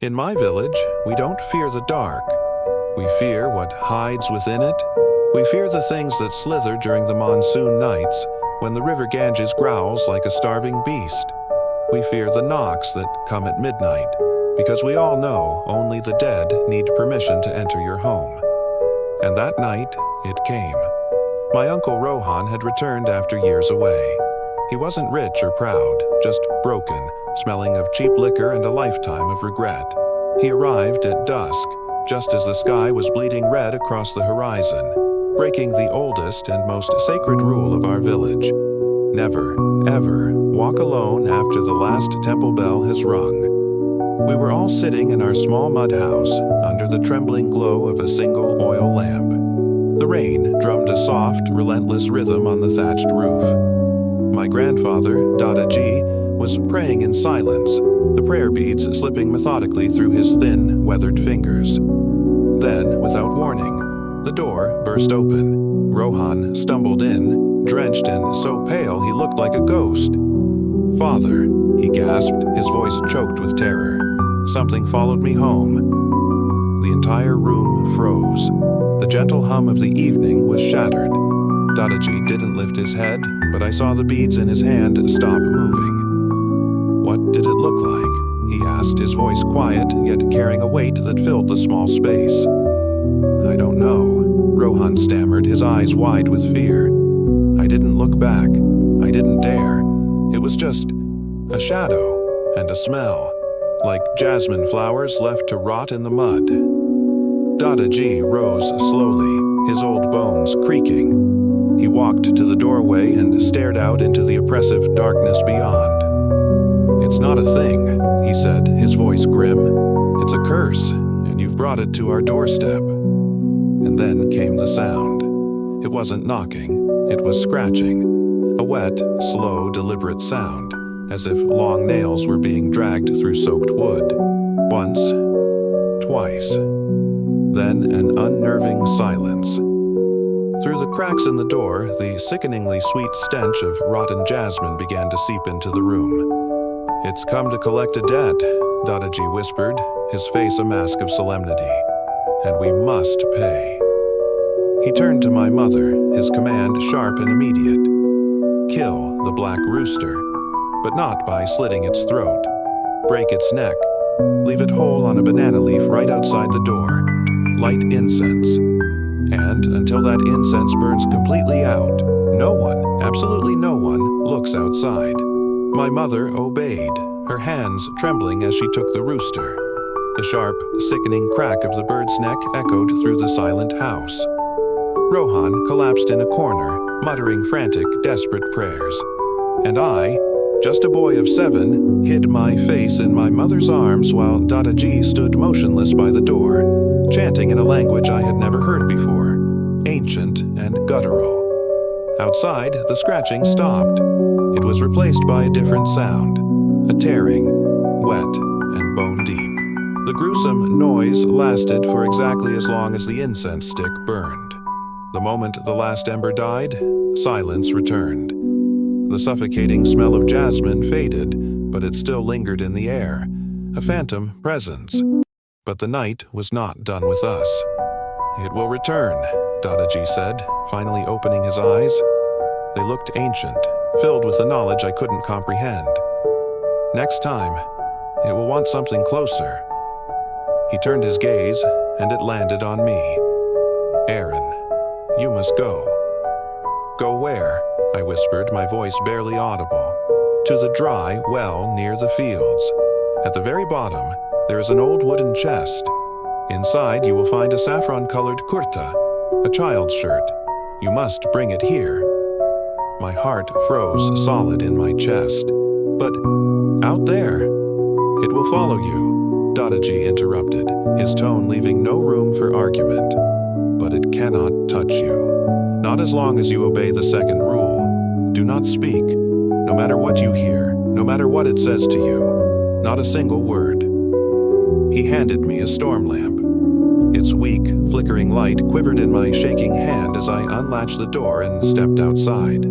In my village, we don't fear the dark. We fear what hides within it. We fear the things that slither during the monsoon nights when the river Ganges growls like a starving beast. We fear the knocks that come at midnight, because we all know only the dead need permission to enter your home. And that night, it came. My uncle Rohan had returned after years away. He wasn't rich or proud, just broken, smelling of cheap liquor and a lifetime of regret. He arrived at dusk, just as the sky was bleeding red across the horizon, breaking the oldest and most sacred rule of our village. Never, ever walk alone after the last temple bell has rung. We were all sitting in our small mud house under the trembling glow of a single oil lamp. The rain drummed a soft, relentless rhythm on the thatched roof. My grandfather, Dadaji, was praying in silence, the prayer beads slipping methodically through his thin, weathered fingers. Then, without warning, the door burst open. Rohan stumbled in, drenched and so pale he looked like a ghost. "Father," he gasped, his voice choked with terror. "Something followed me home." The entire room froze. The gentle hum of the evening was shattered. Dadaji didn't lift his head, but I saw the beads in his hand stop moving. "What did it look like?" he asked, his voice quiet, yet carrying a weight that filled the small space. "I don't know," Rohan stammered, his eyes wide with fear. "I didn't look back. I didn't dare. It was just a shadow and a smell, like jasmine flowers left to rot in the mud." Dadaji rose slowly, his old bones creaking. He walked to the doorway and stared out into the oppressive darkness beyond. "It's not a thing," he said, his voice grim. "It's a curse, and you've brought it to our doorstep." And then came the sound. It wasn't knocking, it was scratching. A wet, slow, deliberate sound, as if long nails were being dragged through soaked wood. Once, twice. Then an unnerving silence. Through the cracks in the door, the sickeningly sweet stench of rotten jasmine began to seep into the room. "It's come to collect a debt," Dadaji whispered, his face a mask of solemnity. "And we must pay." He turned to my mother, his command sharp and immediate. "Kill the black rooster, but not by slitting its throat. Break its neck. Leave it whole on a banana leaf right outside the door. Light incense. And until that incense burns completely out, no one, absolutely no one, looks outside." My mother obeyed, her hands trembling as she took the rooster. The sharp, sickening crack of the bird's neck echoed through the silent house. Rohan collapsed in a corner, muttering frantic, desperate prayers. And I, just a boy of 7, hid my face in my mother's arms while Dadaji stood motionless by the door, chanting in a language I had never heard before, ancient and guttural. Outside, the scratching stopped. It was replaced by a different sound, a tearing, wet and bone-deep. The gruesome noise lasted for exactly as long as the incense stick burned. The moment the last ember died, silence returned. The suffocating smell of jasmine faded, but it still lingered in the air, a phantom presence. But the night was not done with us. "It will return," Dadaji said, finally opening his eyes. They looked ancient, filled with a knowledge I couldn't comprehend. "Next time, it will want something closer." He turned his gaze, and it landed on me. "Arun, you must go." "Go where?" I whispered, my voice barely audible. "To the dry well near the fields. At the very bottom, there is an old wooden chest. Inside you will find a saffron-colored kurta, a child's shirt. You must bring it here." My heart froze solid in my chest. "But out there, it will follow you," Dadaji interrupted, his tone leaving no room for argument. "But it cannot touch you. Not as long as you obey the second rule. Do not speak, no matter what you hear, no matter what it says to you. Not a single word." He handed me a storm lamp. Its weak, flickering light quivered in my shaking hand as I unlatched the door and stepped outside.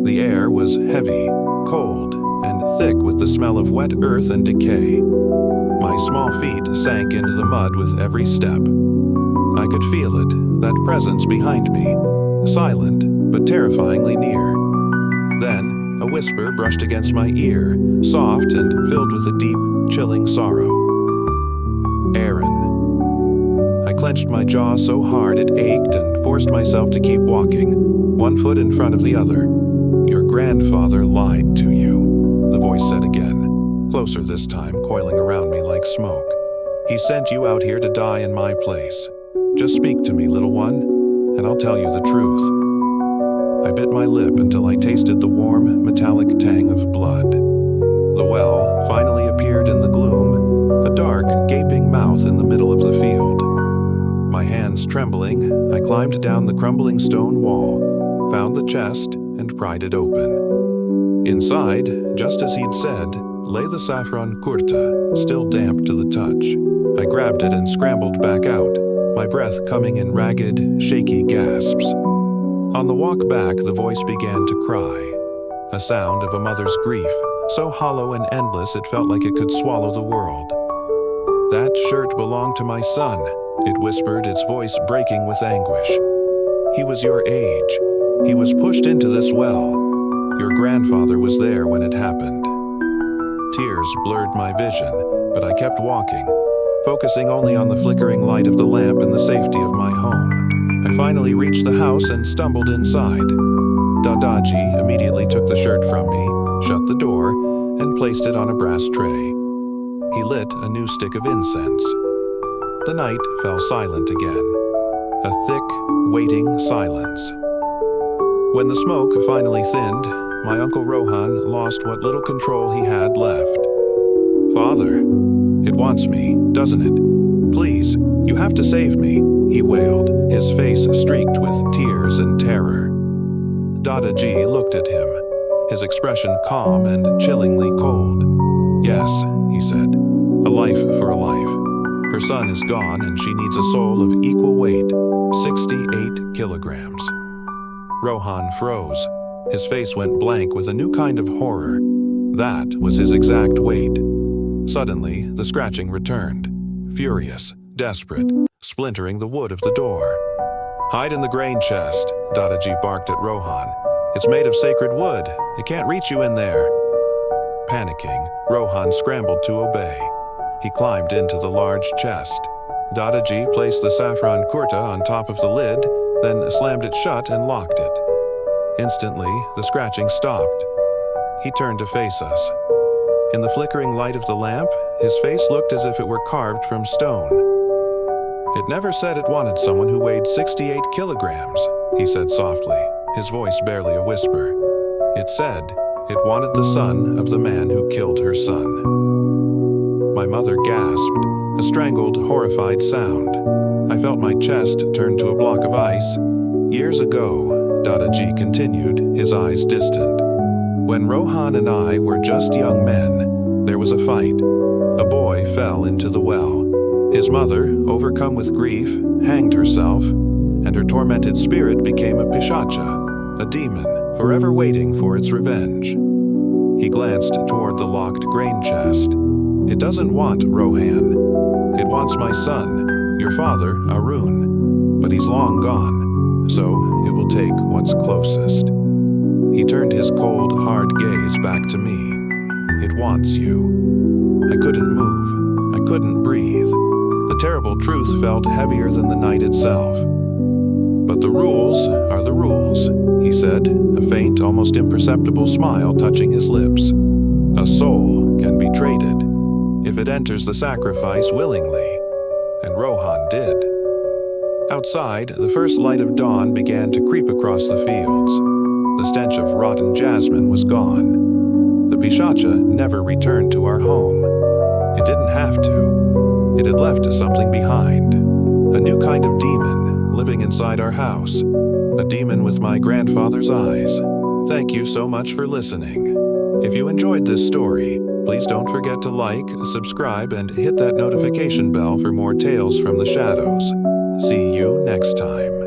The air was heavy, cold, and thick with the smell of wet earth and decay. My small feet sank into the mud with every step. I could feel it, that presence behind me, silent but terrifyingly near. Then, a whisper brushed against my ear, soft and filled with a deep, chilling sorrow. Aaron. I clenched my jaw so hard it ached and forced myself to keep walking, one foot in front of the other. Your grandfather lied to you, the voice said again, closer this time, coiling around me like smoke. He sent you out here to die in my place. Just speak to me, little one, and I'll tell you the truth. I bit my lip until I tasted the warm, metallic tang of blood. The well finally appeared in the gloom, a dark, gaping mouth in the middle of the field. My hands trembling, I climbed down the crumbling stone wall, found the chest, and pried it open. Inside, just as he'd said, lay the saffron kurta, still damp to the touch. I grabbed it and scrambled back out, my breath coming in ragged, shaky gasps. On the walk back, the voice began to cry, a sound of a mother's grief, so hollow and endless it felt like it could swallow the world. That shirt belonged to my son, it whispered, its voice breaking with anguish. He was your age. He was pushed into this well. Your grandfather was there when it happened. Tears blurred my vision, but I kept walking, focusing only on the flickering light of the lamp and the safety of my home. I finally reached the house and stumbled inside. Dadaji immediately took the shirt from me, shut the door, and placed it on a brass tray. He lit a new stick of incense. The night fell silent again, a thick, waiting silence. When the smoke finally thinned, my Uncle Rohan lost what little control he had left. Father, it wants me, doesn't it? Please, you have to save me, he wailed, his face streaked with tears and terror. Dadaji looked at him, his expression calm and chillingly cold. Yes, he said, a life for a life. Her son is gone and she needs a soul of equal weight, 68 kilograms. Rohan froze. His face went blank with a new kind of horror. That was his exact weight. Suddenly, the scratching returned, furious, desperate, splintering the wood of the door. Hide in the grain chest, Dadaji barked at Rohan. It's made of sacred wood. It can't reach you in there. Panicking, Rohan scrambled to obey. He climbed into the large chest. Dadaji placed the saffron kurta on top of the lid, then slammed it shut and locked it. Instantly, the scratching stopped. He turned to face us. In the flickering light of the lamp, his face looked as if it were carved from stone. It never said it wanted someone who weighed 68 kilograms, he said softly, his voice barely a whisper. It said it wanted the son of the man who killed her son. My mother gasped, a strangled, horrified sound. I felt my chest turn to a block of ice. Years ago, Dadaji continued, his eyes distant. When Rohan and I were just young men, there was a fight. A boy fell into the well. His mother, overcome with grief, hanged herself, and her tormented spirit became a Pishacha, a demon, forever waiting for its revenge. He glanced toward the locked grain chest. It doesn't want Rohan. It wants my son, your father, Arun, but he's long gone, so it will take what's closest. He turned his cold, hard gaze back to me. It wants you. I couldn't move. I couldn't breathe. The terrible truth felt heavier than the night itself. But the rules are the rules, he said, a faint, almost imperceptible smile touching his lips. A soul can be traded if it enters the sacrifice willingly, and Rohan did. Outside, the first light of dawn began to creep across the fields. The stench of rotten jasmine was gone. The Pishacha never returned to our home. It didn't have to. It had left something behind. A new kind of demon living inside our house. A demon with my grandfather's eyes. Thank you so much for listening. If you enjoyed this story, please don't forget to like, subscribe, and hit that notification bell for more tales from the shadows. See you next time.